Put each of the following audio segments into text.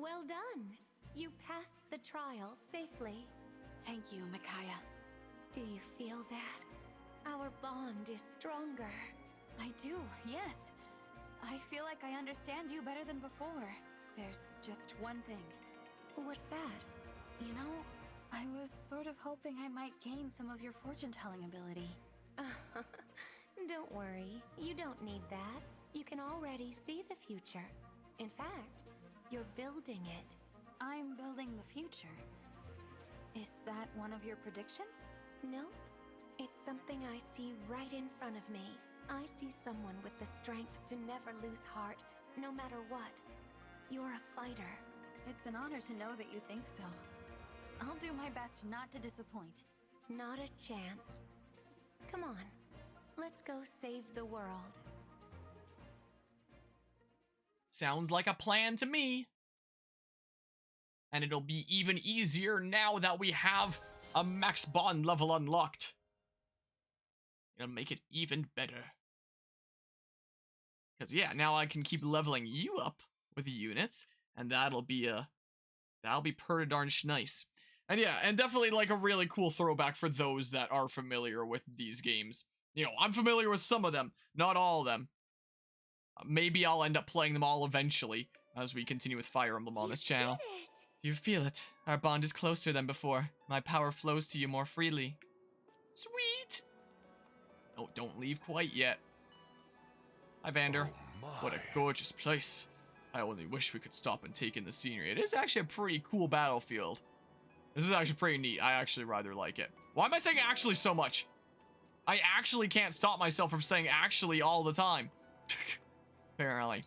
Well done. You passed the trial safely. Thank you, Micaiah. Do you feel that? Our bond is stronger. I do, yes. I feel like I understand you better than before. There's just one thing. What's that? You know, I was sort of hoping I might gain some of your fortune-telling ability. Don't worry, you don't need that. You can already see the future. In fact, you're building it. I'm building the future. Is that one of your predictions? Nope. It's something I see right in front of me. I see someone with the strength to never lose heart, no matter what. You're a fighter. It's an honor to know that you think so. I'll do my best not to disappoint. Not a chance. Come on, let's go save the world. Sounds like a plan to me. And it'll be even easier now that we have a max bond level unlocked. It'll make it even better. Because yeah, now I can keep leveling you up with the units, and that'll be pretty darn nice. And yeah, and definitely like a really cool throwback for those that are familiar with these games. You know, I'm familiar with some of them, not all of them. Maybe I'll end up playing them all eventually as we continue with Fire Emblem on this channel. Do you feel it? Our bond is closer than before. My power flows to you more freely. Sweet! Oh, don't leave quite yet. Hi, Vander. Oh What a gorgeous place. I only wish we could stop and take in the scenery. It is actually a pretty cool battlefield. This is actually pretty neat. I actually rather like it. Why am I saying actually so much? I actually can't stop myself from saying actually all the time. Apparently.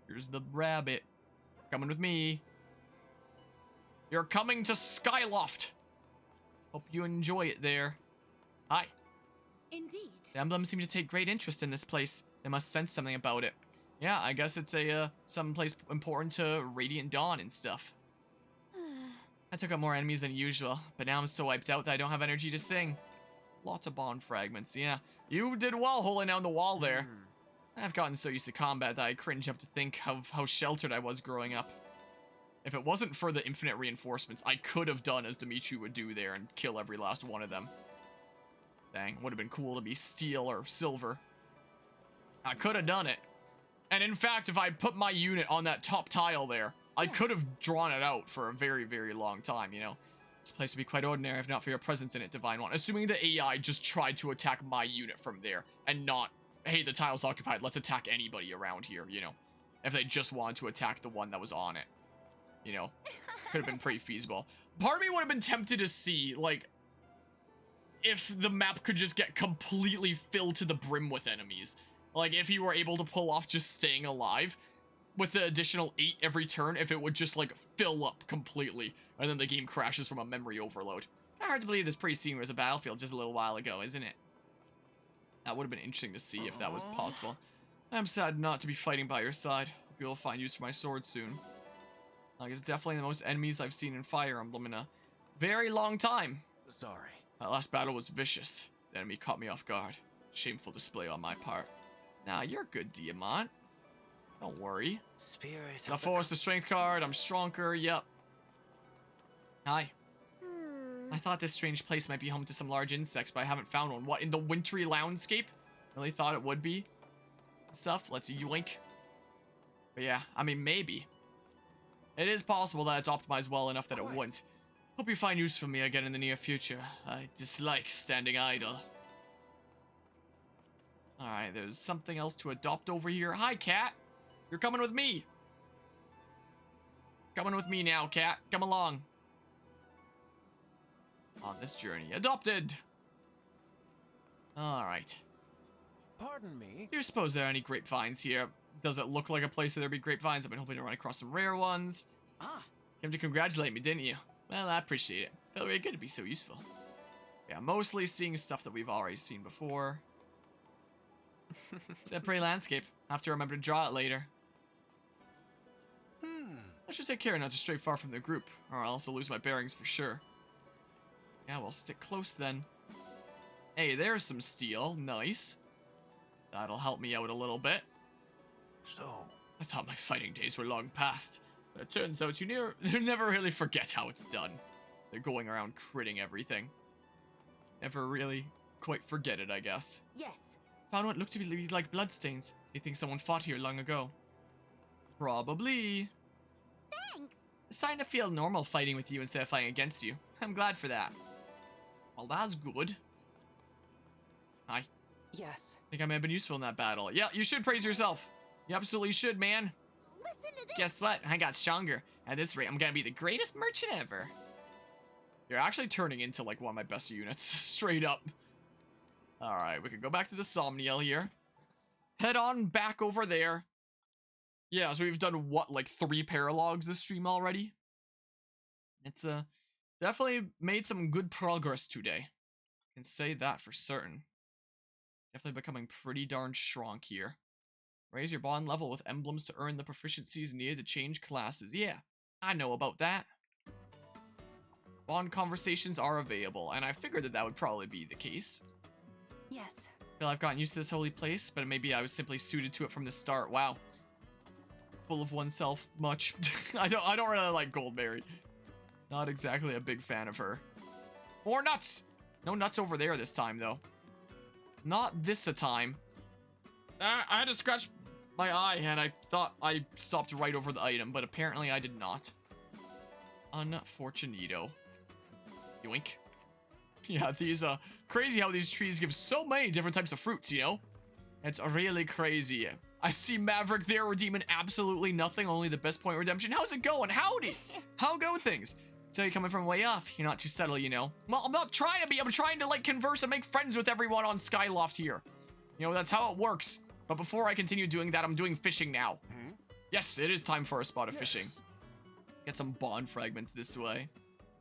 Here's the rabbit. Coming with me. You're coming to Skyloft. Hope you enjoy it there. Hi. Indeed. The Emblem seem to take great interest in this place. They must sense something about it. Yeah, I guess it's a some place important to Radiant Dawn and stuff. I took out more enemies than usual, but now I'm so wiped out that I don't have energy to sing. Lots of bond fragments, yeah. You did well holding down the wall there. I've gotten so used to combat that I cringe up to think of how sheltered I was growing up. If it wasn't for the infinite reinforcements, I could have done as Dimitri would do there and kill every last one of them. Dang, would have been cool to be steel or silver. I could have done it. And in fact, if I put my unit on that top tile there, I could have drawn it out for a very, very long time, you know. This place would be quite ordinary if not for your presence in it, Divine One. Assuming the AI just tried to attack my unit from there and not, hey, the tile's occupied, let's attack anybody around here, you know. If they just wanted to attack the one that was on it. You know, could have been pretty feasible. Part of me would have been tempted to see, like, if the map could just get completely filled to the brim with enemies. Like, if you were able to pull off just staying alive with the additional 8 every turn, if it would just, like, fill up completely, and then the game crashes from a memory overload. Hard to believe this pre-scene was a battlefield just a little while ago, isn't it? That would have been interesting to see if that was possible. I'm sad not to be fighting by your side. Hope you'll find use for my sword soon. Like, it's definitely the most enemies I've seen in Fire Emblem in a very long time. Sorry. That last battle was vicious. The enemy caught me off guard. Shameful display on my part. Nah, you're good, Diamant. Don't worry. Spirit. The Force, the Strength card. I'm stronger. Yep. Hi. I thought this strange place might be home to some large insects, but I haven't found one. What, in the wintry landscape? Really thought it would be. Stuff. Let's yoink. But yeah, I mean, maybe. It is possible that it's optimized well enough that it wouldn't. Hope you find use for me again in the near future. I dislike standing idle. Alright, there's something else to adopt over here. Hi, cat. You're coming with me. Coming with me now, cat. Come along. On this journey. Adopted. Alright. Pardon me. Do you suppose there are any grapevines here? Does it look like a place where there'd be grapevines? I've been hoping to run across some rare ones. Ah. Came to congratulate me, didn't you? Well, I appreciate it. Felt really good to be so useful. Yeah, mostly seeing stuff that we've already seen before. It's a pretty landscape. I have to remember to draw it later. I should take care not to stray far from the group, or else I'll lose my bearings for sure. Yeah, we'll stick close then. Hey, there's some steel. Nice. That'll help me out a little bit. So, I thought my fighting days were long past. But it turns out you never really forget how it's done. They're going around critting everything. Never really quite forget it, I guess. Yes. Found what looked to be like bloodstains. You think someone fought here long ago? Probably. Thanks. It's starting to feel normal fighting with you instead of fighting against you. I'm glad for that. Well, that's good. Hi. Yes. Think I may have been useful in that battle. Yeah, you should praise yourself. You absolutely should, man. Listen to this. Guess what? I got stronger. At this rate, I'm gonna be the greatest merchant ever. You're actually turning into like one of my best units, straight up. Alright, we can go back to the Somniel here. Head on back over there. Yeah, so we've done what, like 3 paralogs this stream already? It's definitely made some good progress today. I can say that for certain. Definitely becoming pretty darn strong here. Raise your bond level with emblems to earn the proficiencies needed to change classes. Yeah, I know about that. Bond conversations are available, and I figured that would probably be the case. Yes. I feel I've gotten used to this holy place, but maybe I was simply suited to it from the start. Wow. Full of oneself much. I don't really like Goldberry. Not exactly a big fan of her. More nuts! No nuts over there this time, though. Not this a time. I had to scratch my eye, and I thought I stopped right over the item, but apparently I did not. Unfortunito. Yoink. Yeah, these, crazy how these trees give so many different types of fruits, you know? It's really crazy. I see Maverick there redeeming absolutely nothing, only the best point redemption. How's it going? Howdy! How go things? So you're coming from way off. You're not too subtle, you know. Well, I'm not trying to be. I'm trying to, like, converse and make friends with everyone on Skyloft here. You know, that's how it works. But before I continue doing that, I'm doing fishing now. Yes, it is time for a spot of fishing. Get some bond fragments this way.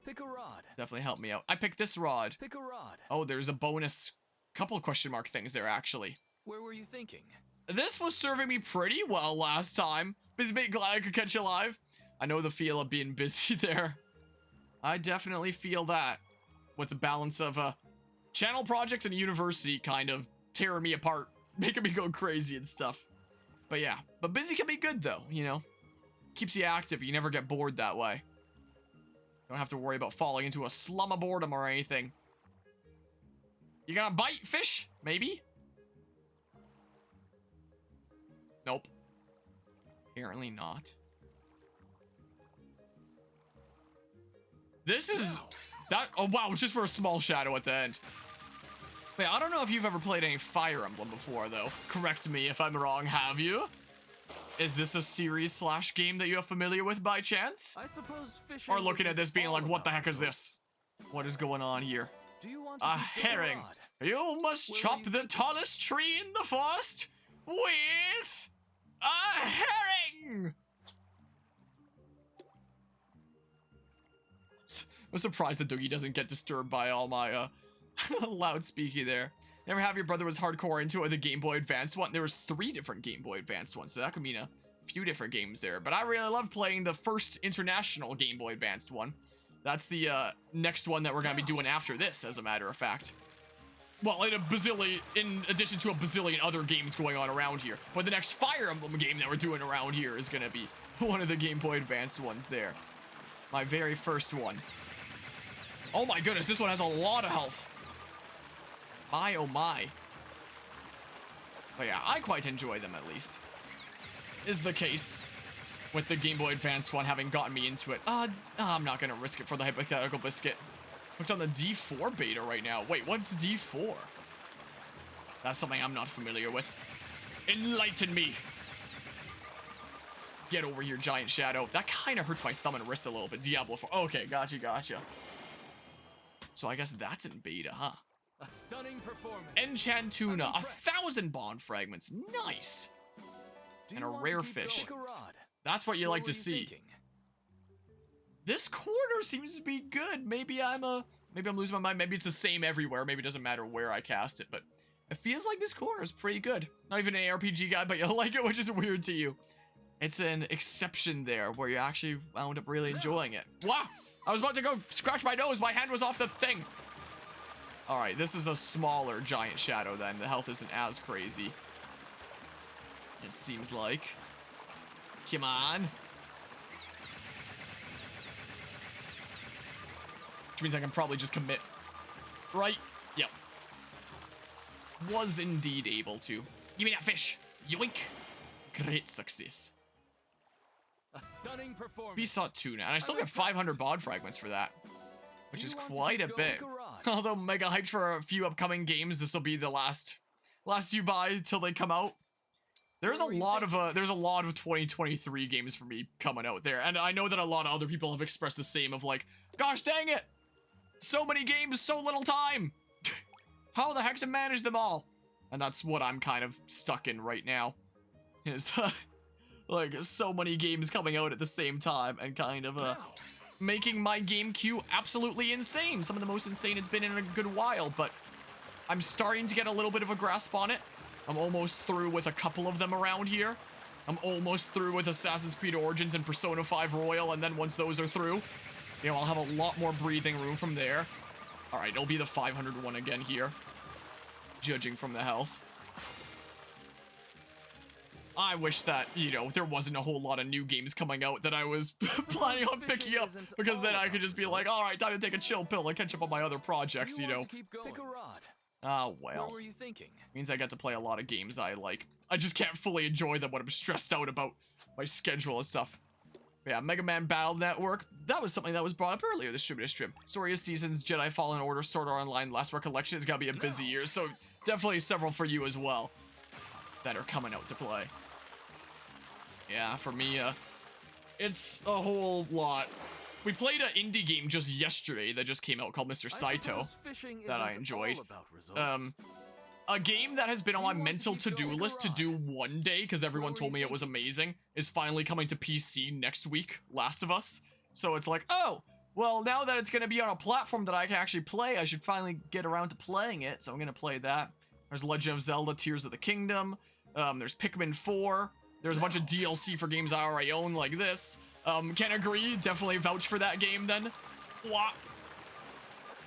Pick a rod. Definitely help me out. I picked this rod. Pick a rod. Oh, there's a bonus couple question mark things there, actually. Where were you thinking? This was serving me pretty well last time. Busy bait, glad I could catch you live. I know the feel of being busy there. I definitely feel that. With the balance of channel projects and university kind of tearing me apart. Making me go crazy and stuff. But yeah, but busy can be good though, you know. Keeps you active, you never get bored that way. Don't have to worry about falling into a slum of boredom or anything. You gonna bite fish? Maybe? Nope. Apparently not. This is... that. Oh wow, just for a small shadow at the end. Wait, I don't know if you've ever played any Fire Emblem before, though. Correct me if I'm wrong, have you? Is this a series / game that you're familiar with by chance? I suppose fishing. Or looking at this being like, what the heck is this? What is going on here? Do you want to A keep the herring. rod? You must Where were chop you the thinking? tallest tree in the forest with a herring! I'm surprised the Doogie doesn't get disturbed by all my loud speaky there. Never have your brother was hardcore into the Game Boy Advance one. There was 3 different Game Boy Advance ones, so that could mean a few different games there. But I really love playing the first international Game Boy Advanced one. That's the next one that we're gonna be doing after this, as a matter of fact. Well, in addition to a bazillion other games going on around here. But the next Fire Emblem game that we're doing around here is gonna be one of the Game Boy Advanced ones there. My very first one. Oh my goodness, this one has a lot of health. My oh my. But yeah, I quite enjoy them at least. Is the case with the Game Boy Advance one having gotten me into it. I'm not gonna risk it for the hypothetical biscuit. Looked on the D4 beta right now. Wait, what's D4? That's something I'm not familiar with. Enlighten me. Get over here, Giant Shadow. That kind of hurts my thumb and wrist a little bit. Diablo 4. Okay, gotcha. So I guess that's in beta, huh? A stunning performance. Enchantuna, I'm impressed. 1,000 bond fragments. Nice. Do and you a want rare to keep fish. going? Pick a rod. That's what you Where like were to you see. thinking? This corner seems to be good. Maybe I'm losing my mind. Maybe it's the same everywhere. Maybe it doesn't matter where I cast it, but it feels like this corner is pretty good. Not even an ARPG guy, but you like it, which is weird to you. It's an exception there where you actually wound up really enjoying it. Wow! I was about to go scratch my nose. My hand was off the thing. All right, this is a smaller Giant Shadow then. The health isn't as crazy. It seems like. Come on. which means I can probably just commit. Right? Yep. Was indeed able to. Give me that fish. Yoink. Great success. A stunning performance. Besought tuna, and I still get 500 bod fragments for that, which is quite a bit. Although mega hyped for a few upcoming games, this will be the last you buy till they come out. There's a lot of 2023 games for me coming out there, and I know that a lot of other people have expressed the same of like, gosh dang it, so many games, so little time. How the heck to manage them all? And that's what I'm kind of stuck in right now. Is like so many games coming out at the same time and kind of making my game queue absolutely insane. Some of the most insane it's been in a good while, but I'm starting to get a little bit of a grasp on it. I'm almost through with a couple of them around here. I'm almost through with Assassin's Creed Origins and Persona 5 Royal, and then once those are through, you know, I'll have a lot more breathing room from there. All right, it'll be the 500 one again here, judging from the health. I wish that, you know, there wasn't a whole lot of new games coming out that I was planning on picking up, because then I could just be like, all right, time to take a chill pill and catch up on my other projects, you know. Pick a rod. Ah, well. What were you thinking? Means I get to play a lot of games that I like. I just can't fully enjoy them when I'm stressed out about my schedule and stuff. But yeah, Mega Man Battle Network. That was something that was brought up earlier this stream. Story of Seasons, Jedi Fallen Order, Sword Art Online, Last Recollection. It's gotta be a busy year, so definitely several for you as well that are coming out to play. Yeah, for me, it's a whole lot. We played an indie game just yesterday that just came out called Mr. Saito that I enjoyed. A game that has been on my mental to-do list to do one day because everyone told me it was amazing is finally coming to PC next week, Last of Us. So it's like, oh, well, now that it's going to be on a platform that I can actually play, I should finally get around to playing it. So I'm going to play that. There's Legend of Zelda Tears of the Kingdom. There's Pikmin 4. There's a bunch of DLC for games I already own, like this. Can agree, definitely vouch for that game then. Wah.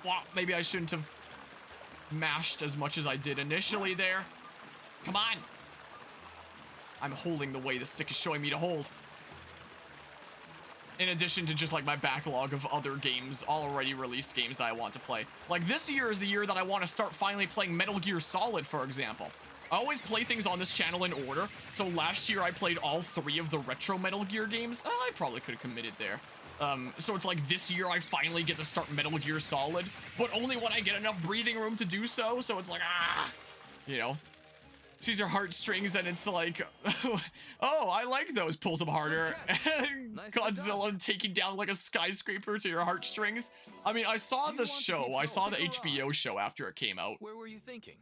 Wah. Maybe I shouldn't have mashed as much as I did initially there. Come on. I'm holding the way the stick is showing me to hold. In addition to just like my backlog of other games, already released games that I want to play. Like this year is the year that I want to start finally playing Metal Gear Solid, for example. I always play things on this channel in order, so last year I played all 3 of the retro Metal Gear games. I probably could have committed there. So it's like this year I finally get to start Metal Gear Solid, but only when I get enough breathing room to do so, so it's like, you know. Sees your heartstrings and it's like, oh, I like those, pulls them harder. Godzilla taking down like a skyscraper to your heartstrings. I mean, I saw the show, I saw the HBO show after it came out. Where were you thinking?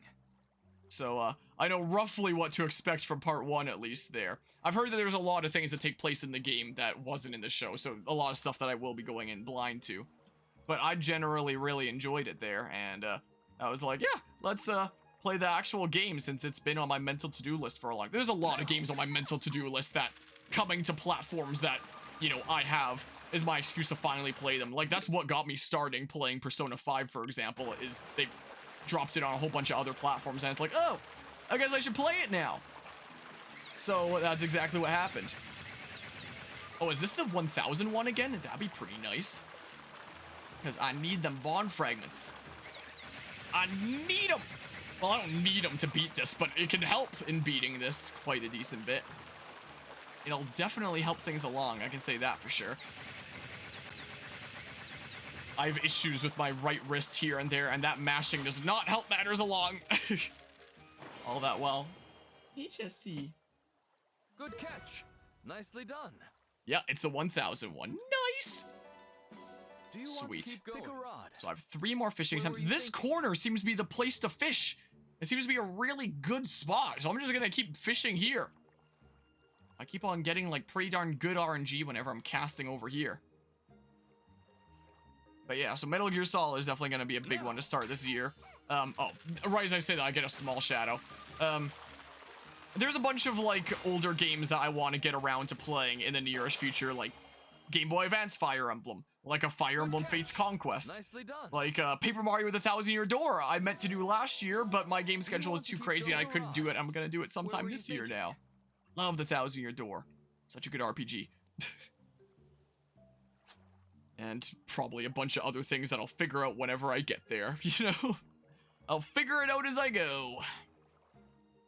So, I know roughly what to expect from part 1, at least there. I've heard that there's a lot of things that take place in the game that wasn't in the show, so a lot of stuff that I will be going in blind to. But I generally really enjoyed it there, and, I was like, yeah, let's, play the actual game since it's been on my mental to-do list for a long time. There's a lot of games on my mental to-do list that coming to platforms that, you know, I have is my excuse to finally play them. Like, that's what got me starting playing Persona 5, for example, is they dropped it on a whole bunch of other platforms, and it's like, oh, I guess I should play it now. So that's exactly what happened. Oh, is this the 1000 one again? That'd be pretty nice. Because I need them bond fragments. I need them. Well, I don't need them to beat this, but it can help in beating this quite a decent bit. It'll definitely help things along, I can say that for sure. I have issues with my right wrist here and there, and that mashing does not help matters along. All that well. HSC. Good catch. Nicely done. Yeah, it's the 1000 one. Nice. Do you Sweet. Want to keep going? Pick a rod. So I have 3 more fishing attempts. This corner seems to be the place to fish. It seems to be a really good spot, so I'm just gonna keep fishing here. I keep on getting like pretty darn good RNG whenever I'm casting over here. But yeah, so Metal Gear Solid is definitely gonna be a big one to start this year. Oh, right as I say that, I get a small shadow. There's a bunch of like older games that I want to get around to playing in the nearest future, like Game Boy Advance Fire Emblem, like a Fire Emblem Fates Conquest, Nicely done. like Paper Mario with a 1000-Year Door. I meant to do last year, but my game schedule was too crazy and I couldn't do it. I'm gonna do it sometime this year now. Love the 1000-Year Door. Such a good RPG. And probably a bunch of other things that I'll figure out whenever I get there, you know? I'll figure it out as I go.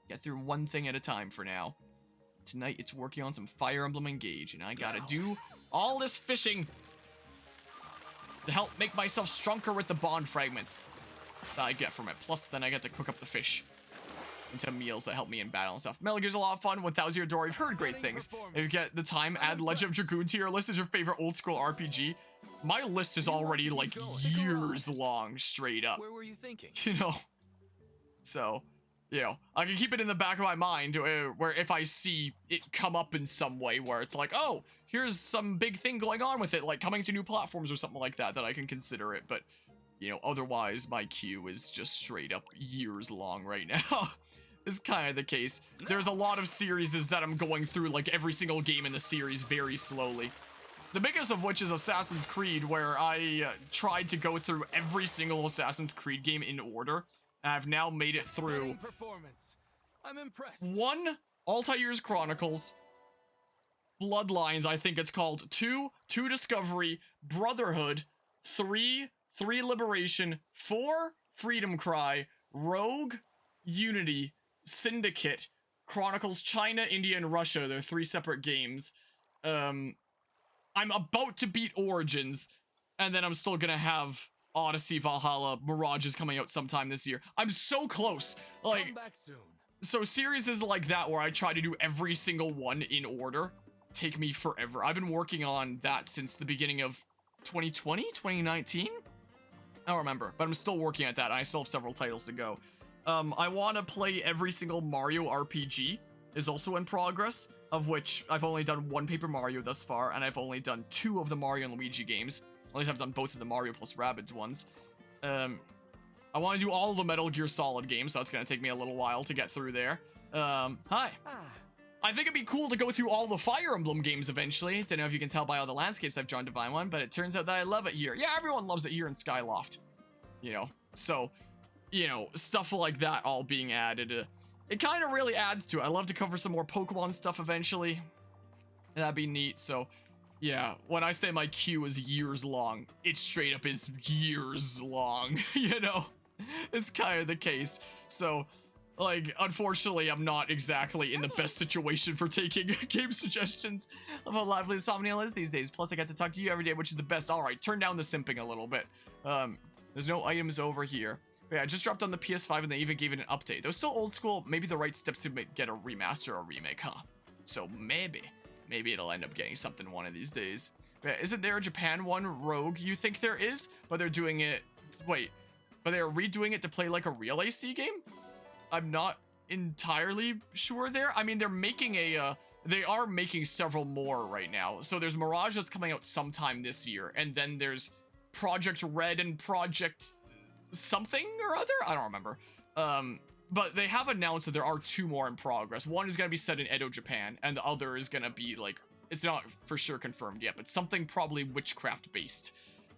Get through one thing at a time for now. Tonight, it's working on some Fire Emblem Engage, and I gotta do all this fishing to help make myself stronger with the bond fragments that I get from it. Plus, then I get to cook up the fish into meals that help me in battle and stuff. Metal Gear's a lot of fun. 1000 Year Door, you've heard great things. If you get the time, add Legend of Dragoon to your list as your favorite old school RPG. My list is already like years long, straight up. Where were you thinking? You know? So, you know, I can keep it in the back of my mind where if I see it come up in some way where it's like, oh, here's some big thing going on with it, like coming to new platforms or something like that, that I can consider it. But, you know, otherwise my queue is just straight up years long right now. Is kind of the case. There's a lot of series that I'm going through, like every single game in the series very slowly. The biggest of which is Assassin's Creed, where I tried to go through every single Assassin's Creed game in order. And I've now made it through Performance. I'm impressed. 1, Altair's Chronicles, Bloodlines, I think it's called, 2 Discovery, Brotherhood, 3 Liberation, 4 Freedom Cry, Rogue, Unity, Syndicate, Chronicles China, India, and Russia. They're 3 separate games. I'm about to beat Origins, and then I'm still gonna have Odyssey, Valhalla, Mirage is coming out sometime this year. I'm so close. Like, Come back soon. so series is like that where I try to do every single one in order take me forever. I've been working on that since the beginning of 2020, 2019? I don't remember, but I'm still working at that. I still have several titles to go. I want to play every single Mario RPG is also in progress, of which I've only done 1 Paper Mario thus far, and I've only done 2 of the Mario and Luigi games. At least I've done both of the Mario plus Rabbids ones. I want to do all of the Metal Gear Solid games, so that's going to take me a little while to get through there. Hi. I think it'd be cool to go through all the Fire Emblem games eventually. Don't know if you can tell by all the landscapes I've drawn Divine One, but it turns out that I love it here. Yeah, everyone loves it here in Skyloft. You know, so, you know, stuff like that all being added. It kind of really adds to it. I love to cover some more Pokemon stuff eventually. That'd be neat, so... Yeah, when I say my queue is years long, it straight up is years long, you know? It's kind of the case. So, like, unfortunately, I'm not exactly in the best situation for taking game suggestions of how lively Somniel is these days. Plus, I get to talk to you every day, which is the best. All right, turn down the simping a little bit. There's no items over here. But yeah, I just dropped on the PS5 and they even gave it an update. They're still old school, maybe the right steps to get a remaster or remake, huh? So maybe it'll end up getting something one of these days. Yeah, isn't there a Japan one, Rogue? You think there is? But they're doing it... Wait. But they're redoing it to play like a real AC game? I'm not entirely sure there. I mean, they're making a... they are making several more right now. So there's Mirage that's coming out sometime this year. And then there's Project Red and Project... something or other? I don't remember. But they have announced that there are 2 more in progress. One is going to be set in Edo, Japan, and the other is going to be, like, it's not for sure confirmed yet, but something probably witchcraft-based.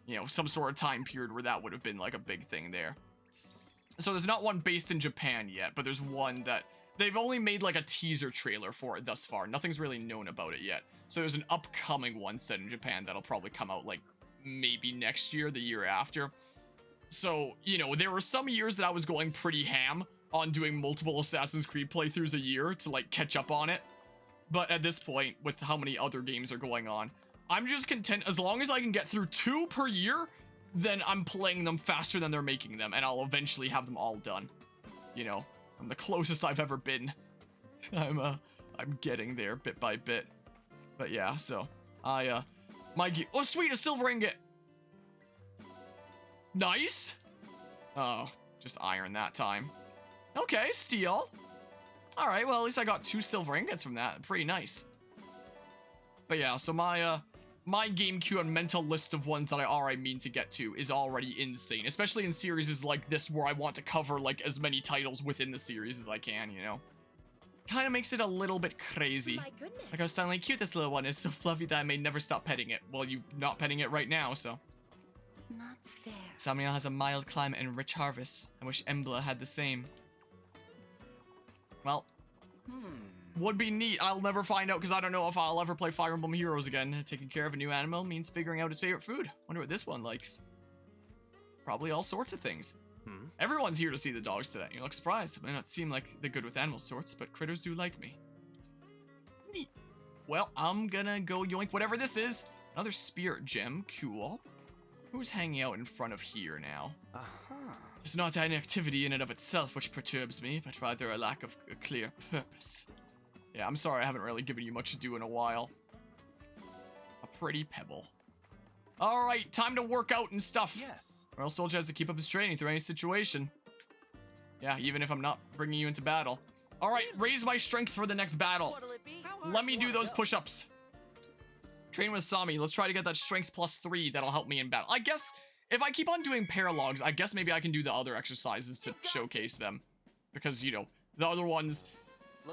You know, some sort of time period where that would have been, like, a big thing there. So there's not one based in Japan yet, but there's one that... They've only made, like, a teaser trailer for it thus far. Nothing's really known about it yet. So there's an upcoming one set in Japan that'll probably come out, like, maybe next year, the year after. So, you know, there were some years that I was going pretty ham on doing multiple Assassin's Creed playthroughs a year to, like, catch up on it. But at this point, with how many other games are going on, I'm just content. As long as I can get through 2 per year, then I'm playing them faster than they're making them, and I'll eventually have them all done. You know, I'm the closest I've ever been. I'm getting there bit by bit. But yeah, so, oh sweet, a silver ingot! Nice! Oh, just iron that time. Okay, steel. Alright, well, at least I got 2 silver ingots from that. Pretty nice. But yeah, so my game queue and mental list of ones that I already mean to get to is already insane. Especially in series like this where I want to cover, like, as many titles within the series as I can, you know? Kind of makes it a little bit crazy. My goodness. Like how suddenly cute this little one is, so fluffy that I may never stop petting it. Well, you're not petting it right now, so... Not fair. Samuel has a mild climate and rich harvest. I wish Emblem had the same. Well, would be neat. I'll never find out because I don't know if I'll ever play Fire Emblem Heroes again. Taking care of a new animal means figuring out his favorite food. Wonder what this one likes. Probably all sorts of things. Everyone's here to see the dogs today. You look surprised. It may not seem like the good with animal sorts, but critters do like me. Neat. Well, I'm gonna go yoink whatever this is. Another spirit gem. Cool. Who's hanging out in front of here now? It's not an activity in and of itself which perturbs me, but rather a lack of a clear purpose. Yeah, I'm sorry I haven't really given you much to do in a while. A pretty pebble. Alright, time to work out and stuff. Yes. Royal Soldier has to keep up his training through any situation. Yeah, even if I'm not bringing you into battle. Alright, raise my strength for the next battle. What'll it be? Let me do those push-ups. Train with Sami. Let's try to get that strength +3 that'll help me in battle. I guess if I keep on doing paralogs, I guess maybe I can do the other exercises to showcase them. Because, you know, the other ones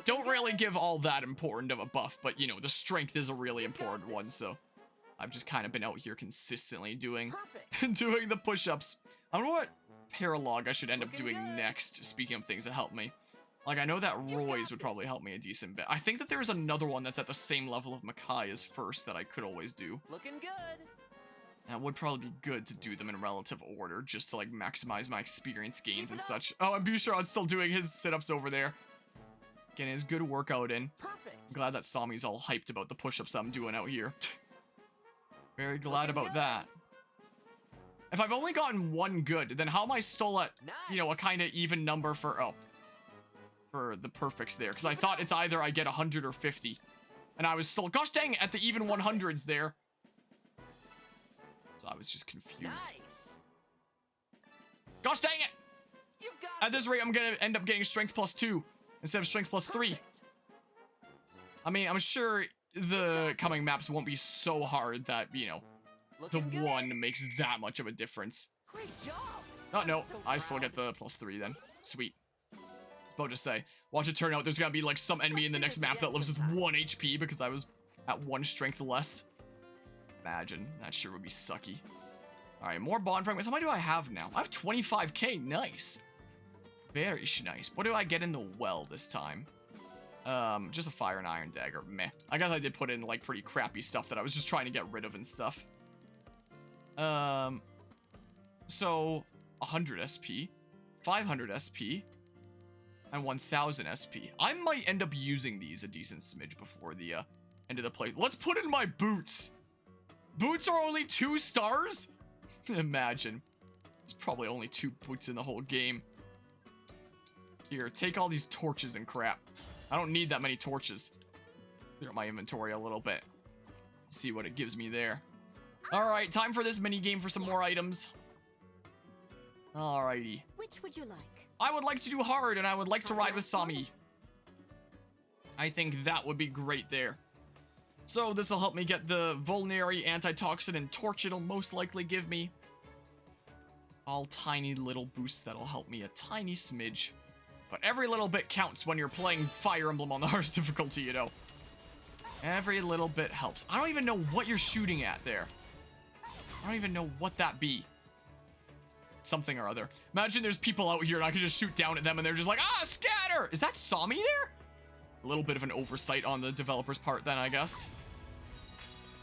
don't really give all that important of a buff, but, you know, the strength is a really important one, so I've just kind of been out here consistently doing doing the push-ups. I wonder what paralog I should end up doing next, speaking of things that help me. Like, I know that Roy's would probably help me a decent bit. I think that there's another one that's at the same level of Makai as first that I could always do. Looking good. And it would probably be good to do them in relative order, just to, like, maximize my experience gains and such. Oh, and Boucheron's still doing his sit-ups over there. Getting his good workout in. Perfect. I'm glad that Sami's all hyped about the push-ups I'm doing out here. Very glad about that. If I've only gotten one good, then how am I still at, you know, a kind of even number for, for the perfects there? Because I thought it's either I get 100 or 50. And I was still, gosh dang, at the even 100s there. So I was just confused. Nice. Gosh dang it! You've got At this rate, I'm gonna end up getting strength +2 instead of strength +3. Perfect. I mean, I'm sure the coming maps won't be so hard that, you know, the Looking good. one makes that much of a difference. Great job. Oh, no, so I still get the +3 then. Sweet. About to say, watch it turn out there's gonna be like some enemy in the next map that lives with 1 HP because I was at 1 strength less. Imagine, that sure would be sucky. Alright, more bond fragments. How many do I have now? I have 25k, nice. Very nice. What do I get in the well this time? Just a fire and iron dagger, meh. I guess I did put in like pretty crappy stuff that I was just trying to get rid of and stuff. So 100 SP, 500 SP, and 1000 SP. I might end up using these a decent smidge before the end of the play. Let's put in my boots. Boots are only 2 stars? Imagine. There's probably only 2 boots in the whole game. Here, take all these torches and crap. I don't need that many torches. Clear out my inventory a little bit. See what it gives me there. Alright, time for this mini game for some more items. Alrighty. Which would you like? I would like to do hard, and I would like to ride with Sami. I think that would be great there. So this will help me get the Vulnerary, Antitoxin, and Torch it'll most likely give me. All tiny little boosts that'll help me a tiny smidge. But every little bit counts when you're playing Fire Emblem on the hardest difficulty, you know. Every little bit helps. I don't even know what you're shooting at there. I don't even know what that be. Something or other. Imagine there's people out here and I can just shoot down at them and they're just like, ah, scatter! Is that Sami there? A little bit of an oversight on the developer's part then, I guess.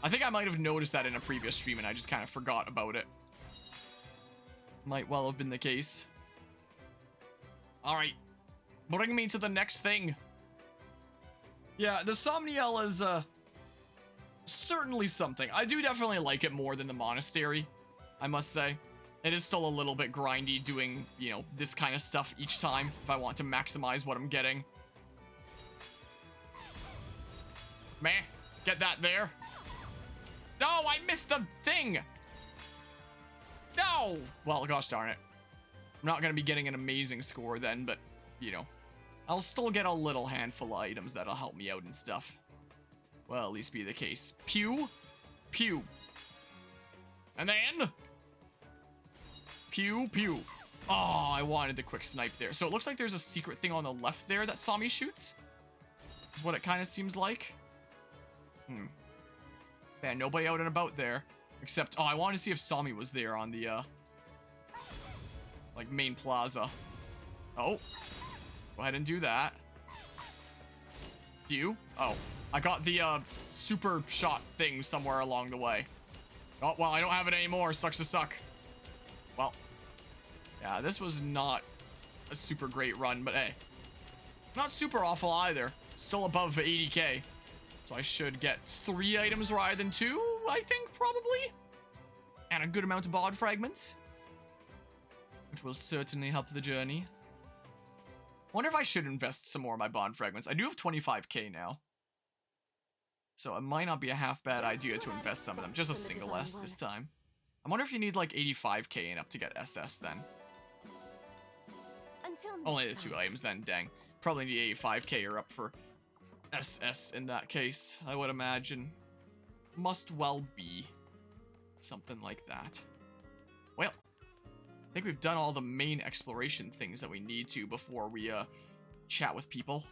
I think I might have noticed that in a previous stream and I just kind of forgot about it. Might well have been the case. Alright. Bring me to the next thing. Yeah, the Somniel is, certainly something. I do definitely like it more than the Monastery, I must say. It is still a little bit grindy doing, you know, this kind of stuff each time if I want to maximize what I'm getting. Meh. Get that there. No, I missed the thing! No! Well, gosh darn it. I'm not gonna be getting an amazing score then, but, you know. I'll still get a little handful of items that'll help me out and stuff. Well, at least be the case. Pew. Pew. And then... Pew, pew. Oh, I wanted the quick snipe there. So it looks like there's a secret thing on the left there that Sami shoots. Is what it kind of seems like. Yeah, nobody out and about there. Except, oh, I wanted to see if Sami was there on the, like, main plaza. Oh. Go ahead and do that. You? Oh, I got the super shot thing somewhere along the way. Oh, well, I don't have it anymore. Sucks to suck. Well, yeah, this was not a super great run, but hey, not super awful either. Still above 80k. So I should get 3 items rather than 2, I think, probably. And a good amount of bod fragments, which will certainly help the journey. Wonder if I should invest some more of my bond fragments. I do have 25k now. So it might not be a half bad idea to invest some of them. Just a single S this time. I wonder if you need like 85k and up to get SS then. Only the 2 items then, dang. Probably need 85k or up for SS in that case, I would imagine. Must well be something like that. Well, I think we've done all the main exploration things that we need to before we chat with people.